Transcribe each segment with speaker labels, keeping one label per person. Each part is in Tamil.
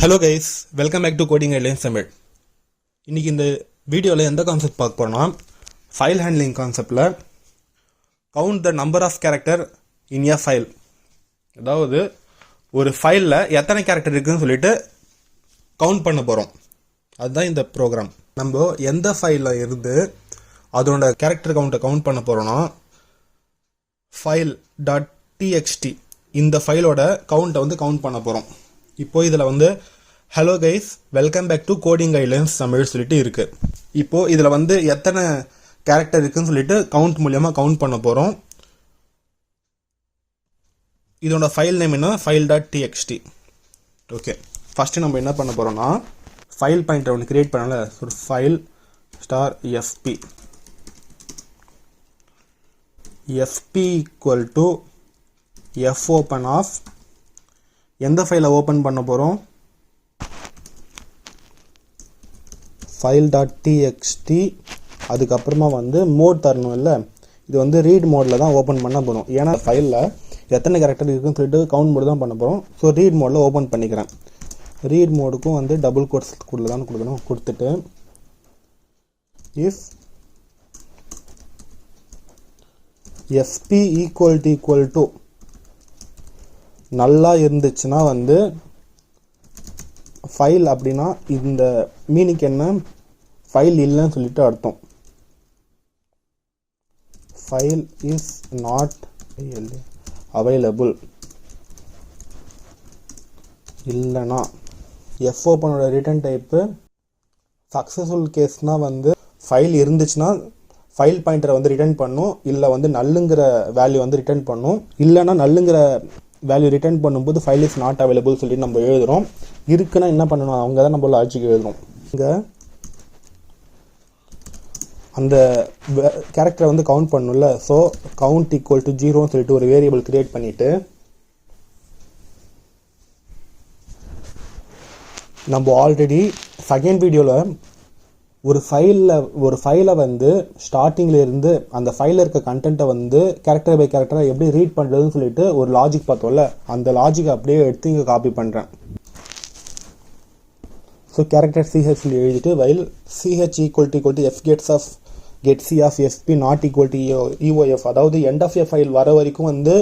Speaker 1: Hello guys, welcome back to Coding Guidelines Tamil. இன்னைக்கு இந்த வீடியோல எந்த கான்செப்ட் பார்க்க போறோம்னா ஃபைல் ஹேண்ட்லிங் கான்செப்ட்ல count the number of character in a file. அதாவது ஒரு ஃபைல்ல எத்தனை கேரக்டர் இருக்குன்னு சொல்லிட்டு கவுண்ட் பண்ண போறோம். அதுதான் இந்த ப்ரோக்ராம். நம்ம எந்த ஃபைல்ல இருந்து அதோட கேரக்டர் கவுண்ட கவுண்ட் பண்ண போறோம்னா file.txt இந்த ஃபைலோட கவுண்ட வந்து கவுண்ட் பண்ண போறோம். இப்போ இதில் வந்து hello guys welcome back to coding guidelines Tamil சொல்லிட்டு இருக்கு. இப்போ இதில் வந்து எத்தனை கேரக்டர் இருக்குன்னு சொல்லிட்டு கவுண்ட் மூலியமாக கவுண்ட் பண்ண போகிறோம். இதோட ஃபைல் நேம் என்ன file.txt. ஓகே, ஃபஸ்ட்டு நம்ம என்ன பண்ண போகிறோம்னா ஃபைல் பாயிண்டர் ஒன்று கிரியேட் பண்ணல, ஒரு file star fp equal to fopen of எந்த ஃபைலை ஓப்பன் பண்ண போகிறோம் file.txt. அதுக்கப்புறமா வந்து மோட் தரணும் இல்லை, இது வந்து ரீட் மோடில் தான் ஓப்பன் பண்ண போகிறோம். ஏன்னா ஃபைலில் எத்தனை கேரக்டர் இருக்குன்னு சொல்லிட்டு கவுண்ட் மோடு தான் பண்ண போகிறோம். ஸோ ரீட் மோடில் ஓப்பன் பண்ணிக்கிறேன். ரீட் மோடுக்கும் வந்து டபுள் கோட்ஸ் தான் கொடுக்கணும். கொடுத்துட்டு இஃப் fp ஈக்குவல் டு நல்லா இருந்துச்சுன்னா வந்து ஃபைல் அப்படின்னா இந்த மீனிங் என்ன, ஃபைல் இல்லைன்னு சொல்லிட்டு அர்த்தம். ஃபைல் இஸ் நாட் அவைலபிள் இல்லைனா fopenோட ரிட்டர்ன் டைப்பு சக்ஸஸ்ஃபுல் கேஸ்னால் வந்து ஃபைல் இருந்துச்சுன்னா ஃபைல் பாயிண்டரை வந்து ரிட்டர்ன் பண்ணும், இல்லை வந்து நல்லுங்கிற வேல்யூ வந்து ரிட்டர்ன் பண்ணும். இல்லைன்னா நல்லுங்கிற வேல்யூ ரிட்டர்ன் பண்ணும்போது ஃபைல் இஸ் நாட் அவைலபிள் சொல்லிட்டு நம்ம எழுதுகிறோம். இருக்குன்னா என்ன பண்ணணும், அவங்க தான் நம்ம லாஜிக் எழுதுறோம். இங்கே அந்த கேரக்டரை வந்து கவுண்ட் பண்ணணும்ல, ஸோ கவுண்ட் ஈக்குவல் டு 0 சொல்லிட்டு ஒரு வேரியபிள் கிரியேட் பண்ணிவிட்டு நம்ம ஆல்ரெடி செகண்ட் வீடியோவில் ஒரு ஃபைலை வந்து ஸ்டார்டிங்கில் இருந்து அந்த ஃபைலில் இருக்க கண்டென்ட்டை வந்து கேரக்டர் பை கேரக்டராக எப்படி ரீட் பண்ணுறதுன்னு சொல்லிட்டு ஒரு லாஜிக் பார்த்தோம்ல, அந்த லாஜிக் அப்படியே எடுத்து இங்கே காப்பி பண்ணுறேன். ஸோ கேரக்டர் ch எழுதிட்டு while ch equal to fgets of getc of fp not equal to eof, அதாவது எண்ட் ஆஃப் எ ஃபைல் வர வரைக்கும் வந்து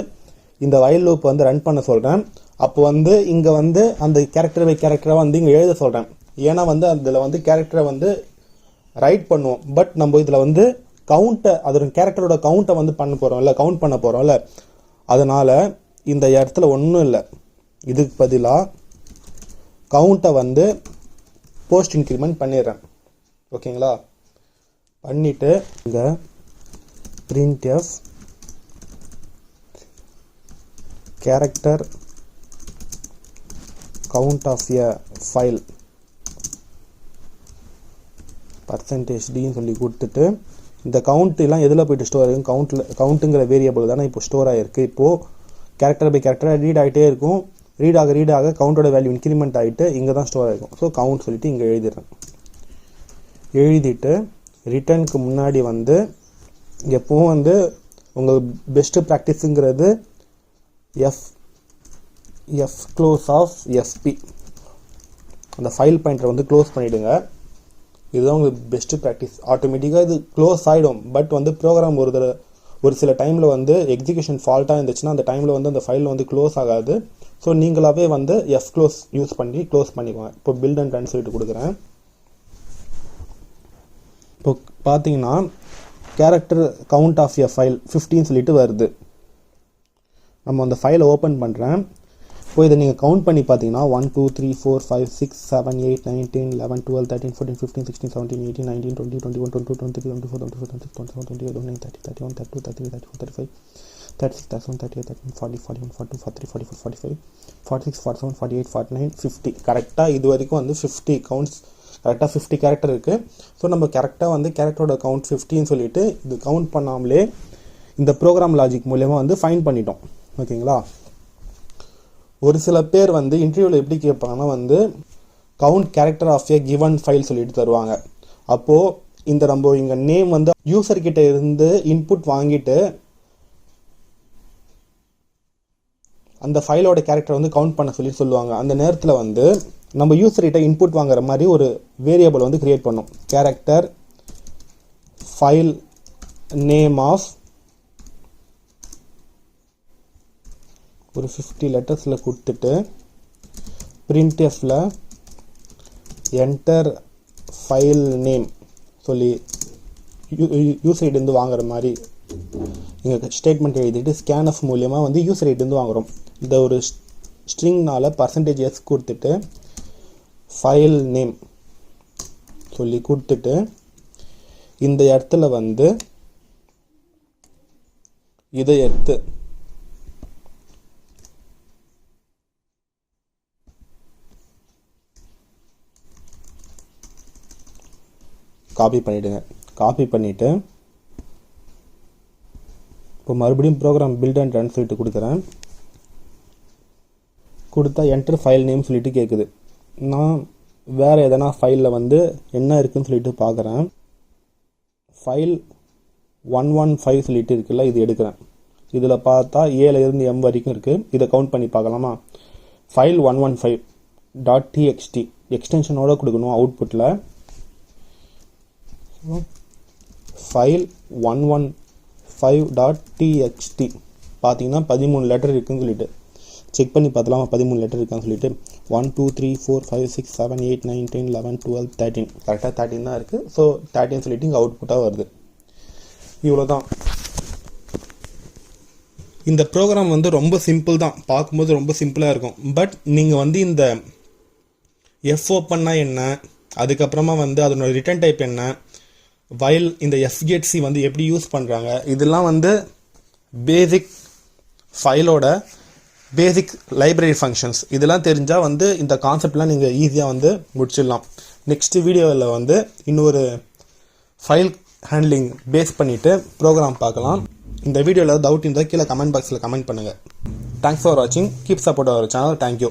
Speaker 1: இந்த வைல் லூப் வந்து ரன் பண்ண சொல்கிறேன். அப்போ வந்து இங்கே வந்து அந்த கேரக்டர் பை கேரக்டராக வந்து இங்கே எழுத சொல்கிறேன். ஏன்னா வந்து அதில் வந்து கேரக்டரை வந்து ரைட் பண்ணுவோம். பட் நம்ம இதில் வந்து கவுண்ட்டை, அதோட கேரக்டரோட கவுண்ட்டை வந்து பண்ண போகிறோம்ல, கவுண்ட் பண்ண போகிறோம்ல, அதனால் இந்த இடத்துல ஒன்றும் இல்லை. இதுக்கு பதிலாக கவுண்ட்டை வந்து போஸ்ட் இன்க்ரிமெண்ட் பண்ணிடுறேன். ஓகேங்களா, பண்ணிவிட்டு இங்கே printf character count of a file %d சொல்லி கொடுத்துட்டு இந்த கவுண்ட் எல்லாம் எதில் போய்ட்டு ஸ்டோர் ஆகும், கவுண்ட்டுங்கிற வேரியபிள் தானே இப்போ ஸ்டோர் ஆகிருக்கு. இப்போது கேரக்டர் பை கேரக்டராக ரீட் ஆகிட்டே இருக்கும். ரீட் ஆக கவுண்டோட வேல்யூ இன்க்ரிமெண்ட் ஆகிட்டு இங்கே தான் ஸ்டோர் ஆகிருக்கும். ஸோ கவுண்ட் சொல்லிட்டு இங்கே எழுதிடுறேன். எழுதிட்டு ரிட்டர்னுக்கு முன்னாடி வந்து எப்பவும் வந்து உங்கள் பெஸ்ட்டு ப்ராக்டிஸுங்கிறது fclose ஆஃப் fp, அந்த ஃபைல் பாயிண்டரை வந்து க்ளோஸ் பண்ணிவிடுங்க. இதுதான் உங்களுக்கு பெஸ்ட்டு ப்ராக்டிஸ். ஆட்டோமேட்டிக்காக இது க்ளோஸ் ஆகிடும். பட் வந்து ப்ரோக்ராம் ஒரு சில டைமில் வந்து எக்ஸிக்யூஷன் ஃபால்ட்டாக இருந்துச்சுன்னா அந்த டைமில் வந்து அந்த ஃபைல் வந்து க்ளோஸ் ஆகாது. ஸோ நீங்களாகவே வந்து fclose யூஸ் பண்ணி க்ளோஸ் பண்ணிக்குவேன். இப்போ பில்ட் அண்ட் ரன் சொல்லிட்டு கொடுக்குறேன். இப்போ பார்த்தீங்கன்னா character count of a file 15 சொல்லிட்டு வருது. நம்ம அந்த ஃபைலை ஓப்பன் பண்ணுறேன். இப்போ இதை நீங்கள் கவுண்ட் பண்ணி பார்த்தீங்கன்னா 1 2 3 4 5 6 7 8 9 10 11 12 13 14 15 16 17 18 19 20 21 22 23 24 25 26 27 28 29 30 31 32 33 34 35 36 37 38 39 40 41 42 43 44 45 46 47 48 49 50. கரெக்டாக இது வரைக்கும் வந்து 50 கவுண்ட்ஸ், கரெக்டாக 50 கேரக்டர் இருக்குது. ஸோ நம்ம கரெக்டாக வந்து கேரக்டரோட கவுண்ட் 50ன்னு சொல்லிட்டு இது கவுண்ட் பண்ணாமலே இந்த ப்ரோக்ராம் லாஜிக் மூலமாக வந்து ஃபைண்ட் பண்ணிட்டோம். ஓகேங்களா, ஒரு சில பேர் வந்து இன்டர்வியூவில் எப்படி கேட்பாங்கன்னா வந்து count character of a given file சொல்லிட்டு தருவாங்க. அப்போது இந்த நம்ம இங்கே நேம் வந்து யூசர்கிட்ட இருந்து இன்புட் வாங்கிட்டு அந்த ஃபைலோட கேரக்டர் வந்து கவுண்ட் பண்ண சொல்லுவாங்க. அந்த நேரத்தில் வந்து நம்ம யூசர் கிட்ட இன்புட் வாங்குற மாதிரி ஒரு வேரியபிள் வந்து கிரியேட் பண்ணோம். கேரக்டர் ஃபைல் நேம் ஆஃப் ஒரு 50 லெட்டர்ஸில் கொடுத்துட்டு printfல என்டர் ஃபைல் நேம் சொல்லி யூசர் கிட்டேருந்து வாங்குற மாதிரி நீங்கள் ஸ்டேட்மெண்ட் எழுதிட்டு scanf மூலியமாக வந்து யூசர் கிட்டேருந்து வாங்குகிறோம். இந்த ஒரு ஸ்ட்ரிங்னால் %s கொடுத்துட்டு ஃபைல் நேம் சொல்லி கொடுத்துட்டு இந்த இடத்துல வந்து இதை எடுத்து காப்பி பண்ணிவிடுங்க. காப்பி பண்ணிவிட்டு இப்போ மறுபடியும் ப்ரோக்ராம் பில்ட் அண்ட் ரன் சொல்லிட்டு கொடுக்குறேன். கொடுத்தா என்டர் ஃபைல் நேம் சொல்லிட்டு கேட்குது. நான் வேறு எதனா ஃபைலில் வந்து என்ன இருக்குதுன்னு சொல்லிட்டு பார்க்குறேன். ஃபைல் 115 சொல்லிட்டு இருக்குல்ல, இது எடுக்கிறேன். இதில் பார்த்தா ஏலேருந்து M வரைக்கும் இருக்குது. இதை கவுண்ட் பண்ணி பார்க்கலாமா? ஃபைல் 115.txt எக்ஸ்டென்ஷனோட கொடுக்கணும் அவுட்புட்டில். ஃபைல் 115.txt பார்த்தீங்கன்னா 13 லெட்டர் இருக்குன்னு சொல்லிட்டு செக் பண்ணி பார்த்தலாமா? 13 லெட்டர் இருக்கான்னு சொல்லிட்டு 1 2 3 4 5 6 7 8 9 10 11 12 13 கரெக்டாக 13 தான் இருக்குது. ஸோ 13 சொல்லிட்டு இங்கே அவுட்புட்டாக வருது. இவ்வளோதான். இந்த ப்ரோக்ராம் வந்து ரொம்ப சிம்பிள் தான், பார்க்கும்போது ரொம்ப சிம்பிளாக இருக்கும். பட் நீங்கள் வந்து இந்த fopenனா என்ன, அதுக்கப்புறமா வந்து அதனோட ரிட்டர்ன் டைப் என்ன, வைல் இந்த fgetc வந்து எப்படி யூஸ் பண்ணுறாங்க, இதெல்லாம் வந்து பேசிக் ஃபைலோட பேசிக் லைப்ரரி ஃபங்க்ஷன்ஸ் இதெல்லாம் தெரிஞ்சால் வந்து இந்த கான்செப்ட்லாம் நீங்கள் ஈஸியாக வந்து முடிச்சிடலாம். நெக்ஸ்ட் வீடியோவில் வந்து இன்னொரு ஃபைல் ஹேண்ட்லிங் பேஸ் பண்ணிவிட்டு ப்ரோக்ராம் பார்க்கலாம். இந்த வீடியோவில் டவுட் இருந்தால் கீழே கமெண்ட் பாக்ஸில் கமெண்ட் பண்ணுங்கள். தேங்க்ஸ் ஃபார் வாட்சிங். Keep support our channel. Thank you.